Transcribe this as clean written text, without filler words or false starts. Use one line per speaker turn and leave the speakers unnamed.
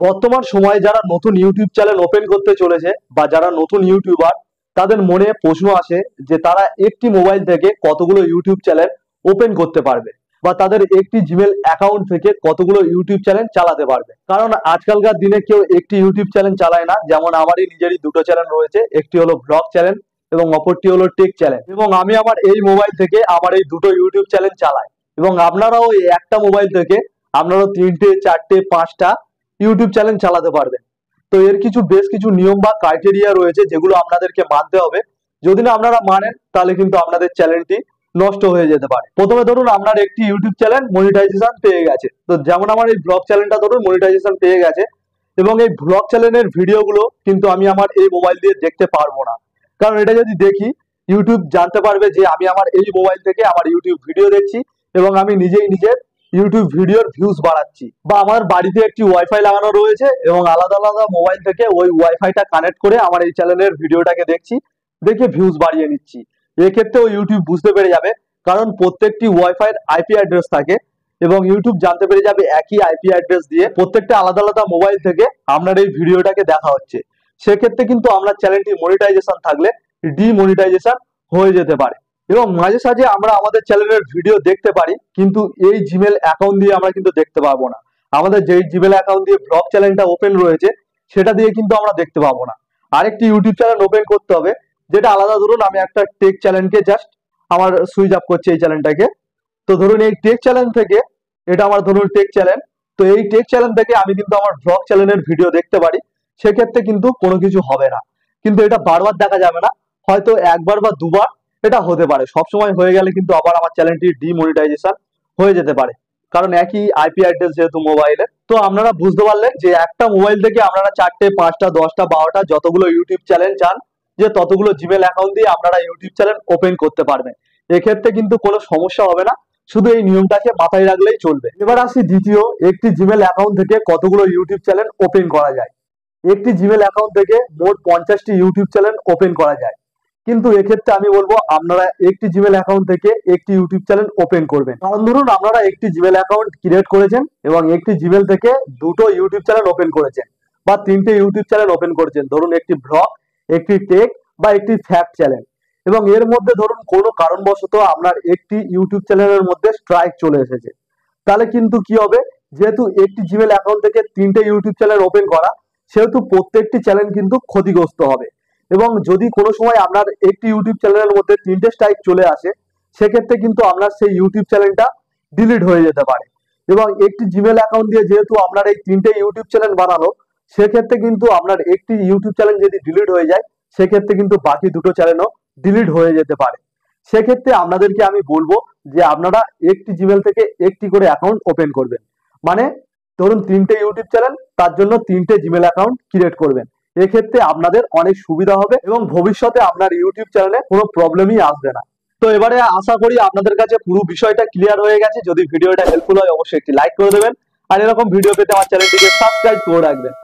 বর্তমান সময়ে যারা নতুন ইউটিউব চ্যানেল ওপেন করতে চলেছে বা যারা নতুন ইউটিউবার, তাদের মনে প্রশ্ন আসে যে তারা একটি মোবাইল থেকে কতগুলো ইউটিউব চ্যানেল ওপেন করতে পারবে বা তাদের একটি জিমেল অ্যাকাউন্ট থেকে কতগুলো ইউটিউব চ্যানেল চালাতে পারবে। কারণ আজকালকার দিনে কেউ একটি ইউটিউব চ্যানেল চালায় না। যেমন আমারই নিজেরই দুটো চ্যানেল রয়েছে, একটি হলো ব্লগ চ্যানেল এবং অপরটি হলো টেক চ্যানেল, এবং আমি আমার এই মোবাইল থেকে আমার এই দুটো ইউটিউব চ্যানেল চালাই। এবং আপনারাও এই একটা মোবাইল থেকে আপনারাও 3টে 4টে 5টা ইউটিউব চ্যানেল চালাতে পারবেন। তো এর বেশ কিছু নিয়ম বা ক্রাইটেরিয়া রয়েছে যেগুলো আপনাদেরকে মানতে হবে। যদি না আপনারা মানেন তাহলে কিন্তু আপনাদের চ্যানেলটি নষ্ট হয়ে যেতে পারে। প্রথমে ধরুন আপনার একটি ইউটিউব চ্যানেল মনিটাইজেশন পেয়ে গেছে। তো যেমন আমার এই ব্লগ চ্যানেলটা ধরুন মনিটাইজেশন পেয়ে গেছে, এবং এই ব্লগ চ্যানেলের ভিডিওগুলো কিন্তু আমি আমার এই মোবাইল দিয়ে দেখতে পারবো না। কারণ এটা যদি দেখি, ইউটিউব জানতে পারবে যে আমি আমার এই মোবাইল থেকে আমার ইউটিউব ভিডিও দেখছি এবং আমি নিজেই নিজের ইউটিউব ভিডিওর ভিউজ বাড়াচ্ছি। বা আমার বাড়িতে একটি ওয়াইফাই লাগানো রয়েছে এবং আলাদা আলাদা মোবাইল থেকে ওই ওয়াইফাইটা কানেক্ট করে আমার এই চ্যানেলের ভিডিওটাকে দেখছি, দেখে ভিউজ বাড়িয়ে নিচ্ছি। এক্ষেত্রেও ইউটিউব বুঝতে পেরে যাবে, কারণ প্রত্যেকটি ওয়াইফাইয়ের আইপি অ্যাড্রেস থাকে এবং ইউটিউব জানতে পেরে যাবে একই আইপি অ্যাড্রেস দিয়ে প্রত্যেকটা আলাদা আলাদা মোবাইল থেকে আপনার এই ভিডিওটাকে দেখা হচ্ছে। সেক্ষেত্রে কিন্তু আপনার চ্যানেলটি মনিটাইজেশন থাকলে ডিমনিটাইজেশন হয়ে যেতে পারে। এবং মাঝে সাঝে আমরা আমাদের চ্যানেলের ভিডিও দেখতে পারি, কিন্তু এই জিমেল অ্যাকাউন্ট দিয়ে আমরা কিন্তু দেখতে পাবো না। আমাদের যেই জিমেল অ্যাকাউন্ট দিয়ে ব্লগ চ্যানেলটা ওপেন রয়েছে সেটা দিয়ে কিন্তু আমরা দেখতে পাবো না। আরেকটি ইউটিউব চ্যানেল ওপেন করতে হবে যেটা আলাদা। ধরুন আমি একটা টেক চ্যানেলকে জাস্ট আমার সুইচ আপ করছি এই চ্যানেলটাকে। তো ধরুন এই টেক চ্যানেল থেকে, এটা আমার ধরুন টেক চ্যানেল, তো এই টেক চ্যানেল থেকে আমি কিন্তু আমার ব্লগ চ্যানেলের ভিডিও দেখতে পারি। সেক্ষেত্রে কিন্তু কোনো কিছু হবে না, কিন্তু এটা বারবার দেখা যাবে না, হয়তো একবার বা দুবার এটা হতে পারে। সবসময় হয়ে গেলে কিন্তু আবার আমার চ্যানেলটি ডিমনিটাইজেশন হয়ে যেতে পারে, কারণ একই আইপি অ্যাড্রেস যেহেতু মোবাইলের। তো আপনারা বুঝতে পারলেন যে একটা মোবাইল থেকে আপনারা 4টে 5টা 10টা 12টা যতগুলো ইউটিউব চ্যানেল চান, যে ততগুলো জিমেল অ্যাকাউন্ট দিয়ে আপনারা ইউটিউব চ্যানেল ওপেন করতে পারবেন। এক্ষেত্রে কিন্তু কোনো সমস্যা হবে না, শুধু এই নিয়মটাকে মাথায় রাখলেই চলবে। এবার আসি দ্বিতীয়, একটি জিমেল অ্যাকাউন্ট থেকে কতগুলো ইউটিউব চ্যানেল ওপেন করা যায়। একটি জিমেল অ্যাকাউন্ট থেকে মোট 50টি ইউটিউব চ্যানেল ওপেন করা যায়, কিন্তু এক্ষেত্রে আমি বলবো আপনারা একটি জিমেল অ্যাকাউন্ট থেকে একটি ইউটিউব চ্যানেল ওপেন করবেন। কারণ ধরুন আপনারা একটি জিমেল অ্যাকাউন্ট ক্রিয়েট করেছেন এবং একটি জিমেল থেকে দুটো ইউটিউব চ্যানেল ওপেন করেছেন বা 3টে ইউটিউব চ্যানেল ওপেন করেছেন, ধরুন একটি ব্লগ, একটি টেক বা একটি ফ্যাক্ট চ্যানেল। এবং এর মধ্যে ধরুন কোনো কারণবশত আপনার একটি ইউটিউব চ্যানেলের মধ্যে স্ট্রাইক চলে এসেছে, তাহলে কিন্তু কি হবে, যেহেতু একটি জিমেল অ্যাকাউন্ট থেকে 3টে ইউটিউব চ্যানেল ওপেন করা, সেহেতু প্রত্যেকটি চ্যানেল কিন্তু ক্ষতিগ্রস্ত হবে। এবং যদি কোনো সময় আপনার একটি ইউটিউব চ্যানেলের মধ্যে 3টে স্ট্রাইক চলে আসে, সেক্ষেত্রে কিন্তু আপনার সেই ইউটিউব চ্যানেলটা ডিলিট হয়ে যেতে পারে। এবং একটি জিমেল অ্যাকাউন্ট দিয়ে যেহেতু আপনার এই 3টে ইউটিউব চ্যানেল বানানো, সেক্ষেত্রে কিন্তু আপনার একটি ইউটিউব চ্যানেল যদি ডিলিট হয়ে যায়, সেক্ষেত্রে কিন্তু বাকি দুটো চ্যানেলও ডিলিট হয়ে যেতে পারে। সেক্ষেত্রে আপনাদেরকে আমি বলবো যে আপনারা একটি জিমেল থেকে একটি করে অ্যাকাউন্ট ওপেন করবেন। মানে ধরুন 3টে ইউটিউব চ্যানেল, তার জন্য 3টে জিমেল অ্যাকাউন্ট ক্রিয়েট করবেন। এক্ষেত্রে আপনাদের অনেক সুবিধা হবে এবং ভবিষ্যতে আপনার ইউটিউব চ্যানেলে কোনো প্রবলেমই আসবে না। তো এবারে আশা করি আপনাদের কাছে পুরো বিষয়টা ক্লিয়ার হয়ে গেছে। যদি ভিডিওটা হেল্পফুল হয় অবশ্যই একটি লাইক করে দেবেন, আর এরকম ভিডিও পেতে আমার চ্যানেলটিকে সাবস্ক্রাইব করে রাখবেন।